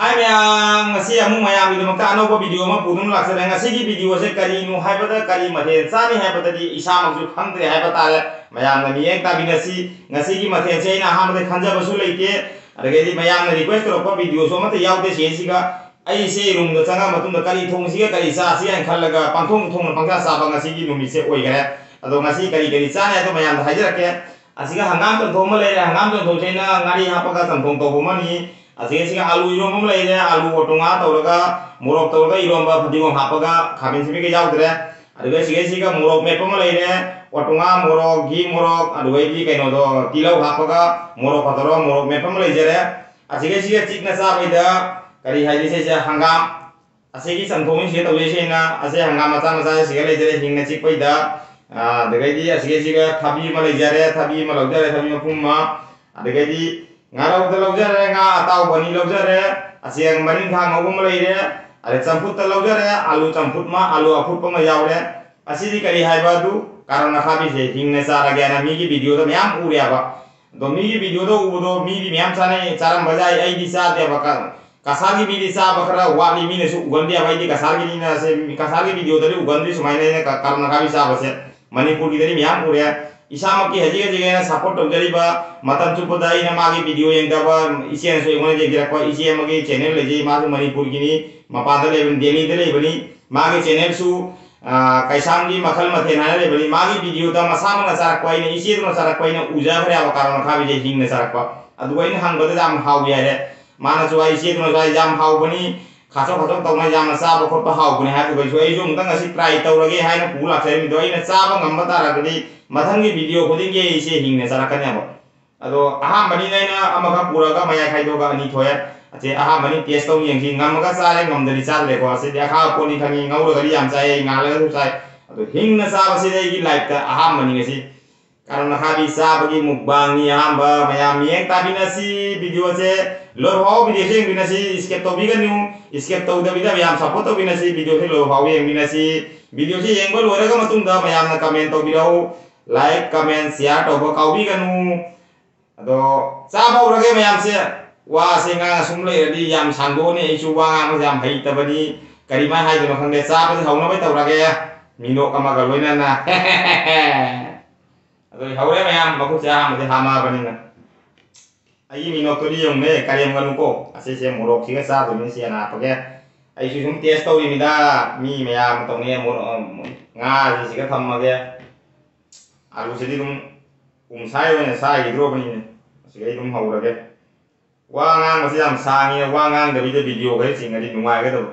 Hai meyam ngasi amu meyam itu makta anu ko video ma pudun laksana ngasi ki video se kari nu hai pada kari mathen sani hai pada di isa makju khangtre hai pada le meyam na miyeng ta ngasi ki mathen se na ha mate khanja basu leite adage di meyam na request ro ko video so mate yaute se si ga ai se room da changa matung da kari thong si ga kari sa si an khallaga pangthong thong pangsa sa ba ngasi ki numi se oi gare ado ngasi kari sa na to meyam da hajar ke asiga hangam to thoma le hangam to those na ngari ha pa ga tam thong to bomani asiga alu irom mum leire alu otonga tawraga morok tawraga iromba phadigo hapaga khabin simi ke jaudre aduga siga morok mepama leire otonga morok gi morok aduga di kaino do tilau hapaga morok patoro morok mepama leijere asiga chikna sa baida kari haidi se hangam asigi samthomi se tawje se na ase hangam macha siga leijere hingna chik paida aduga di asiga thabi ma leijere thabi ma laujare thabi ma pumma aduga di ngarau laujare nga atau bani laujare asiang manin khang ngobum leire are champut laujare alu champut ma alu aput ma yaure asidi kari haiba du karana khabi se hingna sara gyana mi ki video do myam uriya ba do mi ki video do ubo mi bi myam chane charam bajai ai di sa de baka kasagi mi di sa bakara wali mi ne su ugandi abai di kasagi ni na se kasagi video do ugandi sumaine ne karana khabi sa base manipur ki dari myam uriya isama ki haji na support tawjari ba matam chupada ina magi video yang daba isi an so ngone je gira ko isi magi channel le je ma manipur gini mapada le delhi de le bani magi channel su kaisang gi makhal mathe na le bani magi video da masama na sarak ko ina isi no sarak ko ina uja khare aba karon kha bi je hing na sarak ko adu ko ina hang bada jam haw ya re mana so ai isi no sai jam haw bani khaso taw na jam na sa ba khot pa haw bani ha ko so ai jum tang asi try tawrage hai na pula khare mi do ina sa ba ngam ta ra gadi mathanggi video khuding ge ise hingne sarakanya ba ado aha mani naina amaga puraga maya khaido ga ani thoya ache aha mani test taw yang ki ngamaga sare ngamdari sare ko ase dekha ko ni thangi ngauro gari am chai ngala su chai ado hingna sa ba se gi live ta aha mani ngasi karena habi sa bagi mukbang ni hamba maya mieng tabinasi video se lor ho video se binasi skep to bigan nu skep to da bida yam support to binasi video se lor ho yang binasi video se yang bol waraga matung da mayam na comment to bidau like comment share to ba kaubi kanu ado sa ba urage mayam se wa se nga sum le di yam sanggo ni chu wa nga yam hai ta bani karima hai do khang de sa ba hauna bai tawrage mino kama ga loina na ado haure mayam ba ku cha ma de hama bani na ai mino to di yong ne karem ganu ko ase se morok siga sa do ni se na page ai su sum test to mi da mi mayam to ne mo nga siga thamma ge alu jadi dum saya ne sai hidro bani ne sigai dum haurage wangang masih am sangi wangang dari video kai singari nungai ke do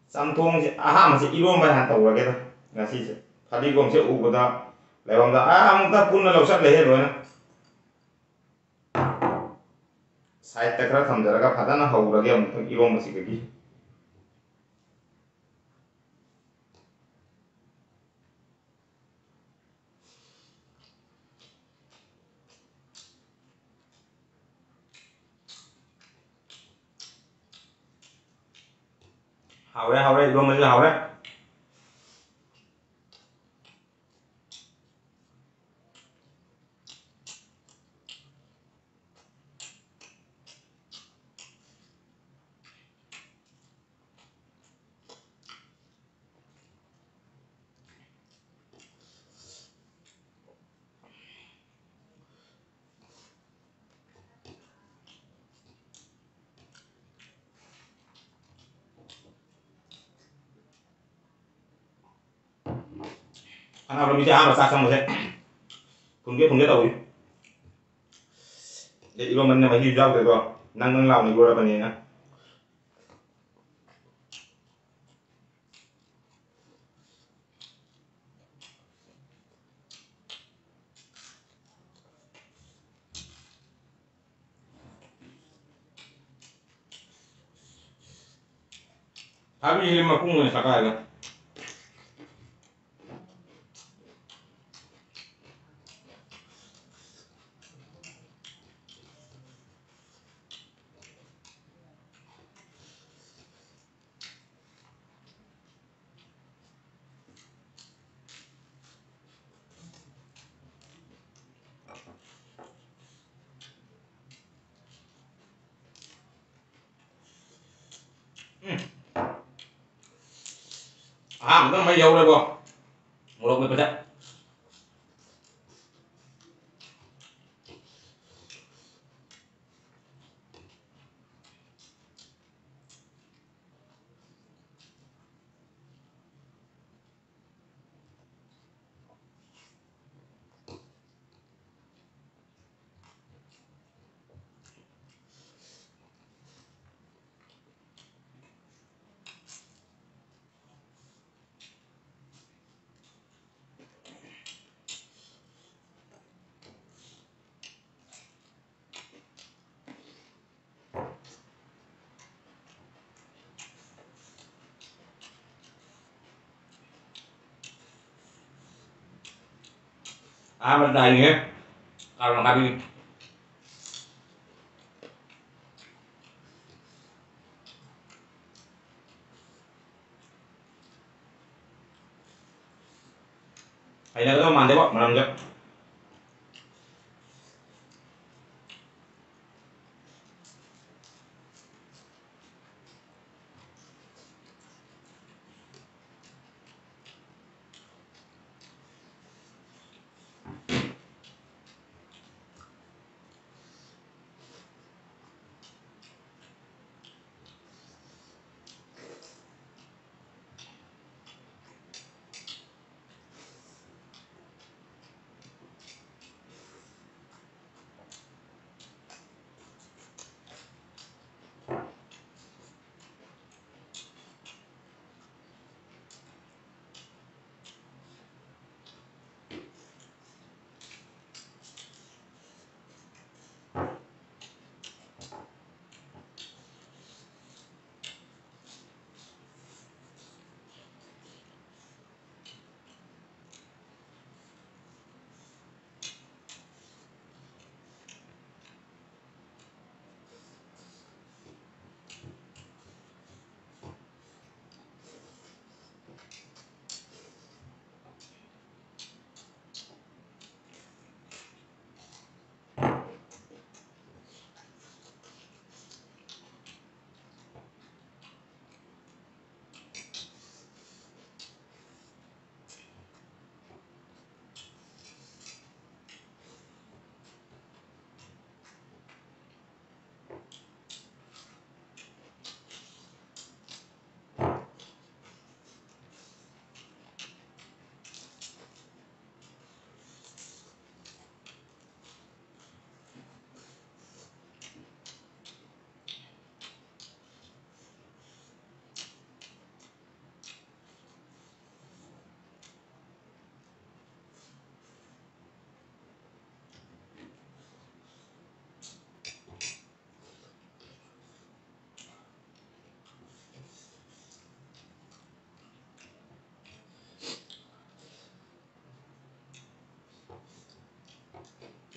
samthong si aha masih iro ma han tawage do ngasi se thadi gom se u boda lewam da am ta punna lawsat le he do na sai takra thamjaraga phadana haurage am iro masih gagi haure iro masih haure ana belum bisa apa sakang mo se punge tahu ya iro man na mahi jaw de do nang law ni gora bani na abi hilma kungu ne sakala มันต้องไม่เยอะเลยบ่ลงไปประจักษ์มันได้อย่างเงี้ยลองทำดูไอ้เนี่ยก็ต้องมันได้บ่มันจะ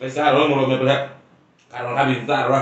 ไม่ใช่เราลงไปประจักษ์ลองทำดูได้หรอ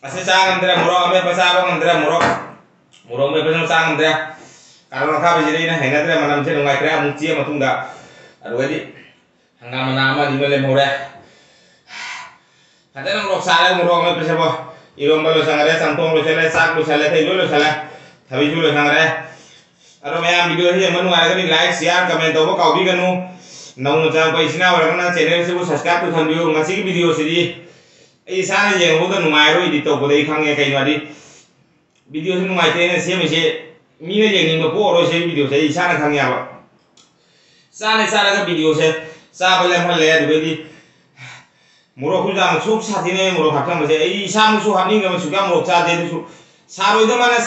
Ase sang andre murok ame pasaba andre murok me pasang sang andre karena kau jadi na hengat andre manam se nungai kira mungci matungga aduh jadi hangga manama di mele murah kata na murok sale murok me pasaba irom balo sangare santong lo sale sak lo sale thai lo sale thabi ju lo sangare aduh mayam video hi manu ara kani like share comment to kau bi kanu nong cha pai sina wala na channel se subscribe to thambiu ngasi video se ai sana yang bukan nungai ro di to boleh khang kai mari video se nungai te ne se me se mi ne yang ni po ro se video se sana khang ya ba sana ka video se sa bale mal le du di muro ku jang suk sa ti ne muro khang se ai sa mu su hapning ga su ga muro cha de su saro de mane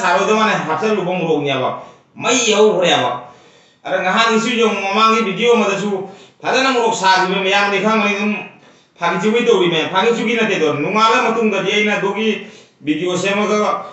hapsa lu bong muro nya ba mai hau hore ba ara ngahan isu jong mamang video ma da su phadana muro sa ji me yam ni khang ni Pagi cuci itu bime, pagi cuci nanti itu nungala matung tadi ina dogi video sama ka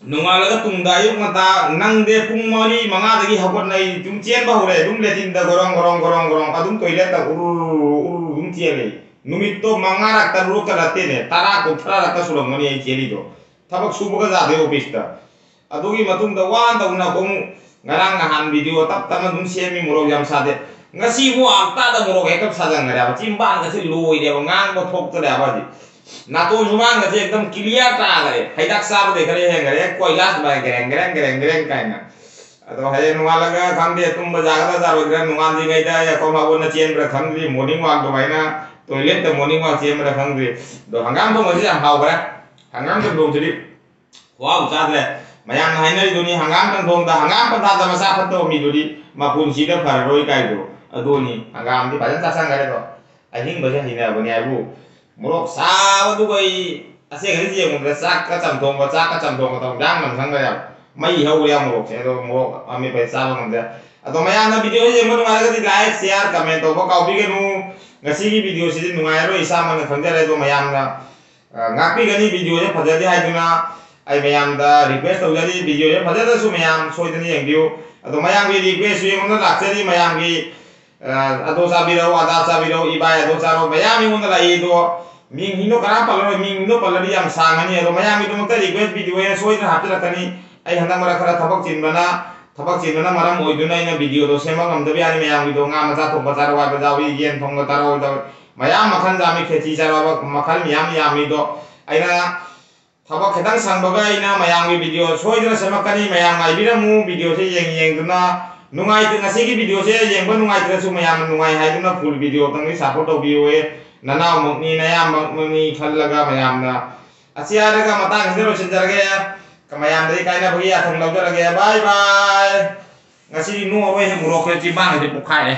nungala ka tungda yuk mata nang de pung mani manga tadi hapot nai jumcian bahure dum letin da gorong adum toilet da uru jumcian le numit to manga rak ta ru ka rate ne tara ko thara rak ta sulong mani ai cheri do thabak subu ka jade office ta adogi matung da wan da una komu ngarang ngahan video tap tama dum semi murok jam sade ngasi mo akta da murok ekap sajang ngare apa cimbang ngasi loi dia ngang bo thok tade apa di nato jumang ngasi ekdam clear ta ngare haidak sab de kare he ngare koilas ba gereng kaina atau haye nuala ga khang de tum ba jaga da ro gra nuan di ngai da ya ko ma bon na chen bra khang di morning walk do baina toilet da morning walk chen bra khang di do hangam bo ngasi hau bra hangam da dong jadi wow chat le mayang haina di duni hangam kan dong da hangam pa da masa phato mi dudi ma pun si da phar roi kai do adoni agam di pajan tasang gare to ahing baja hina bani abu murok sa du koi ase gari je mo sak ka cham thong tong dang nam sang gare mai hau ya murok se do murok ami pai sa bang da ato maya na video je mo ngai ga di like share comment to ko kau bi ge nu ngasi gi video si nu ngai ro isa man khang jare do maya na ngapi gani video je phaja di hai duna ai maya da request to jadi video je phaja da su maya soi dani yang video ato maya gi request ye mo na lakse di maya gi atau sabiro ada sabiro ibai atau caro bayami mun la ido ming hino kara palo ming no palo yang sangani atau bayami itu maka request video yang soi na hapila kani ai handa mara kara thabak chinbana maram oiduna ina video do sema ngam dabi ani mayam video nga macha thong bajar wa bajawi gen thong taro do mayam makhan jami kheti charo makhal miyam do aina thabak khedang sangbaga ina mayam video soi na sema kani mayam ai biramu video se yeng duna nungai tu ngasi ki video se yang ba nungai tu mayam nungai hai tu na full video tang ni support to view e nana mokni na yam mokni khal laga mayam na asia daga matang se ro sinjar ge ka mayam dei kai na bagi athong lau jar ge bye bye ngasi nu oi he murok ke chi bang he pukhai